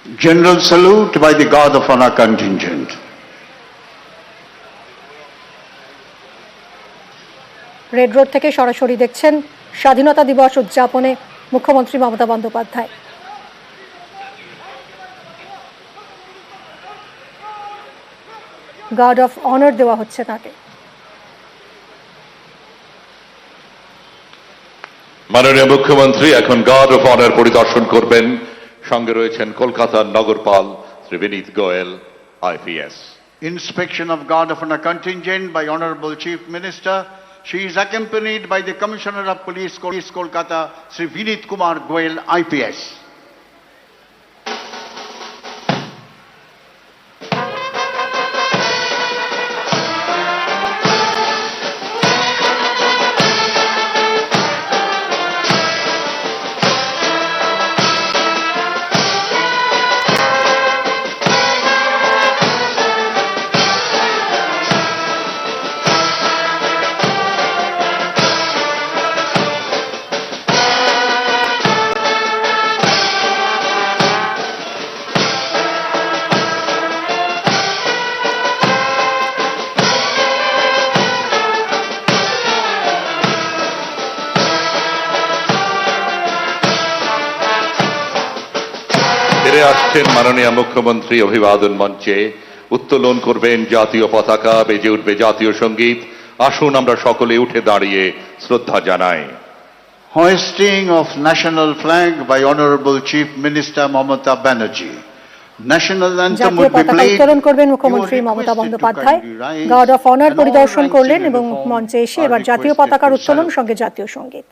General salute by the Guard of Honor contingent. Red Road থেকে সরাসরি দেখছেন স্বাধীনতা দিবস উদযাপনে মুখ্যমন্ত্রী Mamata Bandyopadhyay. Guard of honour দেওয়া হচ্ছে তাকে। মাননীয় মুখ্যমন্ত্রী এখন গার্ড অফ অনার পরিদর্শন করবেন। সঙ্গে রয়েছেন কলকাতার নগরপাল শ্রী বিনীত Goyal IPS। Inspection of Guard of Honor contingent by Honorable Chief Minister. She is accompanied by the Commissioner of Police Kolkata, Sri Vinit Kumar Goel IPS. ফিরে আসছেন মাননীয় মুখ্যমন্ত্রী অভিবাদন মঞ্চে। উত্তোলন করবেন জাতীয় পতাকা, বেজে উঠবে জাতীয় সঙ্গীত। আসুন আমরা সকলে উঠে দাঁড়িয়ে শ্রদ্ধা জানাই। Hoisting of national flag by Honorable Chief Minister Mamata Banerjee. National anthem জাতীয় would be পতাকা played. উত্তোলন করবেন মুখ্যমন্ত্রী Mamata Bandyopadhyay. Guard of honour পরিদর্শন করলেন এবং মঞ্চে এসে এবার জাতীয় পতাকার উত্তোলন সঙ্গে জাতীয় সঙ্গীত।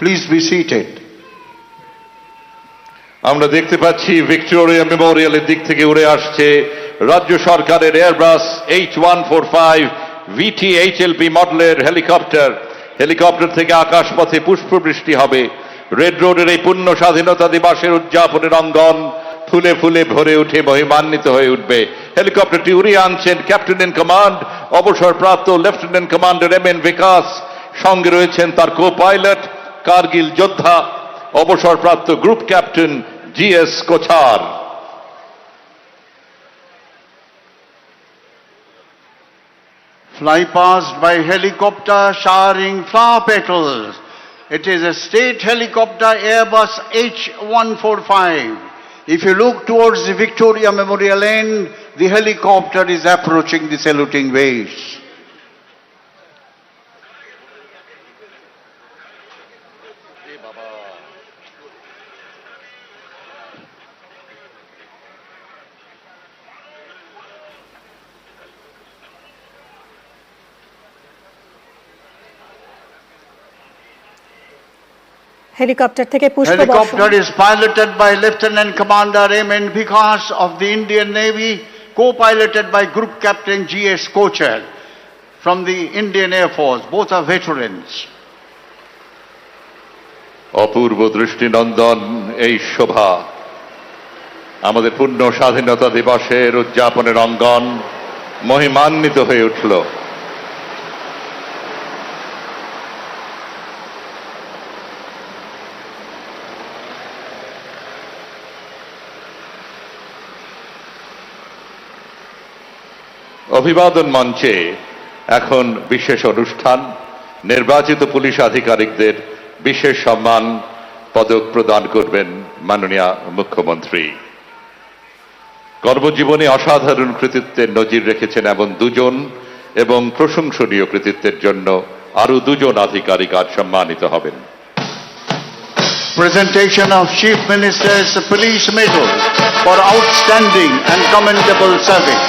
Please be seated. আমরা দেখতে পাচ্ছি ভিক্টোরিয়া মেমোরিয়ালের দিক থেকে উড়ে আসছে রাজ্য সরকারের এয়ারবাস H145 VTHLP মডেলের হেলিকপ্টার। হেলিকপ্টার থেকে আকাশপথে পুষ্পবৃষ্টি হবে। রেড রোডের এই পূর্ণ স্বাধীনতা দিবসের উদযাপনের অঙ্গন ফুলে ফুলে ভরে উঠে মহিমান্বিত হয়ে উঠবে। হেলিকপ্টারটি উড়িয়ে আনছেন ক্যাপ্টেন ইন কমান্ড অবসরপ্রাপ্ত লেফটেন্যান্ট কমান্ডার MN বিকাশ। সঙ্গে রয়েছেন তার কো পাইলট কার্গিল যোদ্ধা অবসরপ্রাপ্ত group captain GS কোছার। Fly past by helicopter showering flower petals. It is a state helicopter Airbus H145. If you look towards the Victoria Memorial end, the helicopter is approaching the saluting waves. Helicopter থেকে পুষ্পবর্ষণ। Helicopter is piloted by Lieutenant Commander MN Vikas of the Indian Navy, co-piloted by Group Captain GS Kochar from the Indian Air Force. Both are veterans. অপূর্ব দৃষ্টিনন্দন এই শোভা আমাদের পূর্ণ স্বাধীনতা দিবসের উদযাপনের অঙ্গন। মহিমান্বিত হয়ে উঠল। অভিবাদন মঞ্চে এখন বিশেষ অনুষ্ঠান, নির্বাচিত পুলিশ আধিকারিকদের বিশেষ সম্মান পদক প্রদান করবেন মাননীয় মুখ্যমন্ত্রী। কর্মজীবনে অসাধারণ কৃতিত্বের নজির রেখেছেন এমন দুজন এবং প্রশংসনীয় কৃতিত্বের জন্য আরো দুজন আধিকারিক আজ সম্মানিত হবেন। Presentation of Chief Minister's Police Medal for outstanding and commendable service.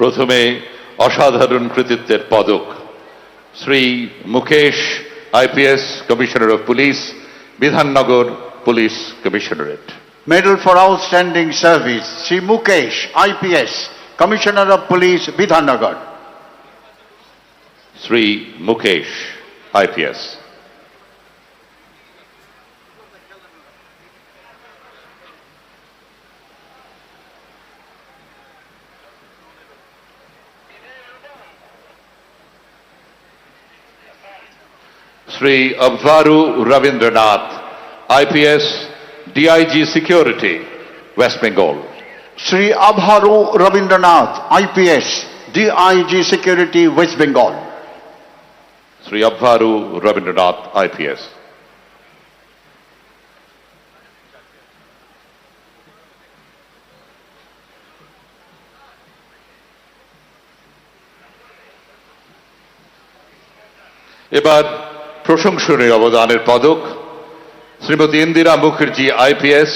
প্রথমে অসাধারণ কৃতিত্বের পদক Shri Mukesh IPS, commissioner of police, Bidhannagar police commissionerate. Medal for outstanding service, Sri Mukesh, IPS, Commissioner of Police, Bidhannagar. Shri Mukesh IPS. Sri Abharu Ravindranath, IPS, DIG Security, West Bengal. Sri Abharu Ravindranath, IPS, DIG Security, West Bengal. Sri Abharu Ravindranath, IPS. এবার প্রশংসনীয় অবদানের পদক Shrimati Indira Mukherjee, IPS,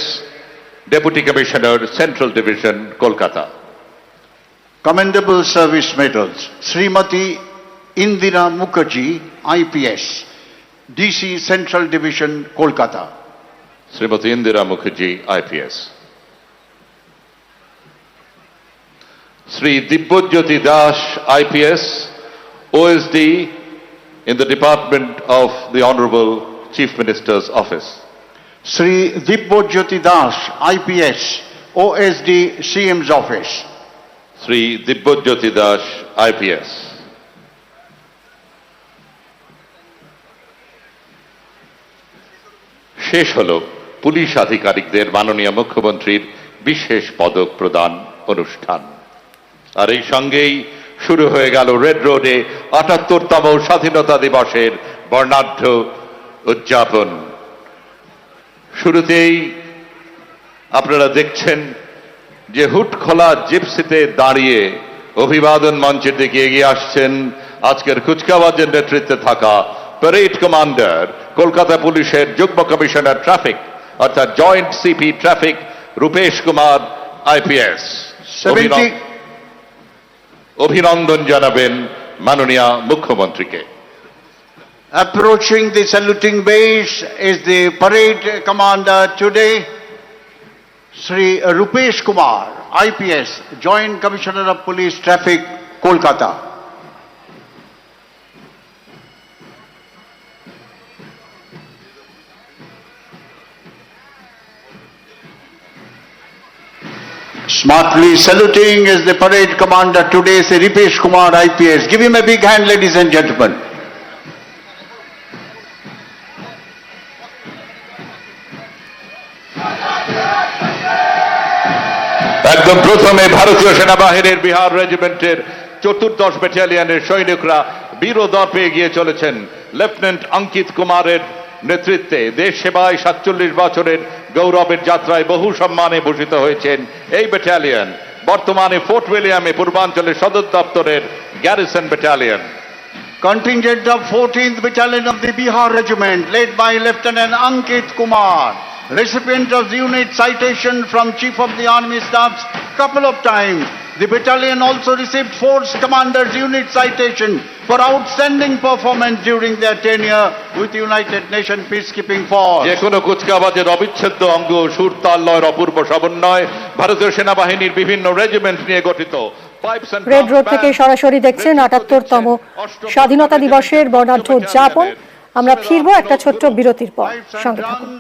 deputy commissioner, central division, Kolkata. Commendable service medals, Srimati Indira Mukherjee, IPS, DC Central Division, Kolkata. Shrimati Indira Mukherjee, IPS. Shri Dibyajyoti Das, IPS, OSD in the Department of the Honorable Chief Minister's Office. Sri Dibbojyoti Das, IPS, OSD, CM's Office. Shri Dibyajyoti Das, IPS। শেষ হল police আধিকারিকদের মাননীয় মুখ্যমন্ত্রীর বিশেষ পদক প্রদান অনুষ্ঠান। আর এই সঙ্গেই শুরু হয়ে গেল রেড রোডে ৭৮তম স্বাধীনতা দিবসের বর্ণাঢ্য উদযাপন। শুরুতেই আপনারা দেখছেন যে হুড খোলা জিপসিতে দাঁড়িয়ে অভিবাদন মঞ্চের দিকে এগিয়ে আসছেন আজকের কুচকাওয়াজের নেতৃত্বে থাকা প্যারেড কমান্ডার, কলকাতা পুলিশের যুগ্ম কমিশনার ট্রাফিক অর্থাৎ joint CP traffic Rupesh Kumar, IPS। অভিনন্দন জানাবেন মাননীয় মুখ্যমন্ত্রীকে। Approaching the saluting base is the parade commander today, Sri Rupesh Kumar, IPS, Joint Commissioner of Police Traffic, Kolkata. Smartly saluting is the parade commander today, Sri Rupesh Kumar, IPS. Give him a big hand, ladies and gentlemen. একদম প্রথমে ভারতীয় সেনাবাহিনীর বিহার রেজিমেন্টের ৪র্দশ ব্যাটালিয়নের সৈনিকরা বীরদর্পে এগিয়ে চলেছেন। Lieutenant অঙ্কিত কুমারের নেতৃত্বে দেশ সেবায় ৪৭ বছরের গৌরবের যাত্রায় বহু সম্মানে ভূষিত হয়েছেন এই ব্যাটালিয়ন। বর্তমানে ফোর্ট উইলিয়ামে পূর্বাঞ্চলের সদর দপ্তরের garrison battalion. Contingent of 14th Battalion of the Bihar Regiment, led by Lieutenant Ankit Kumar, recipient of unit citation from Chief of the Army Staffs couple of times. The battalion also received Force Commander's unit citation for outstanding performance during their tenure with United Nations Peacekeeping Force. যে কোনো কুচকাওয়াজের অবিচ্ছেদ্য অঙ্গ সুর তাল লয়ের অপূর্ব সমন্বয় ভারতীয় সেনাবাহিনীর বিভিন্ন রেজিমেন্ট নিয়ে গঠিত। রেড রোড থেকে সরাসরি দেখছেন ৭৮তম স্বাধীনতা দিবসের বর্ণাঢ্য উদযাপন। আমরা ফিরবো একটা ছোট্ট বিরতির পর, সঙ্গে থাকুন।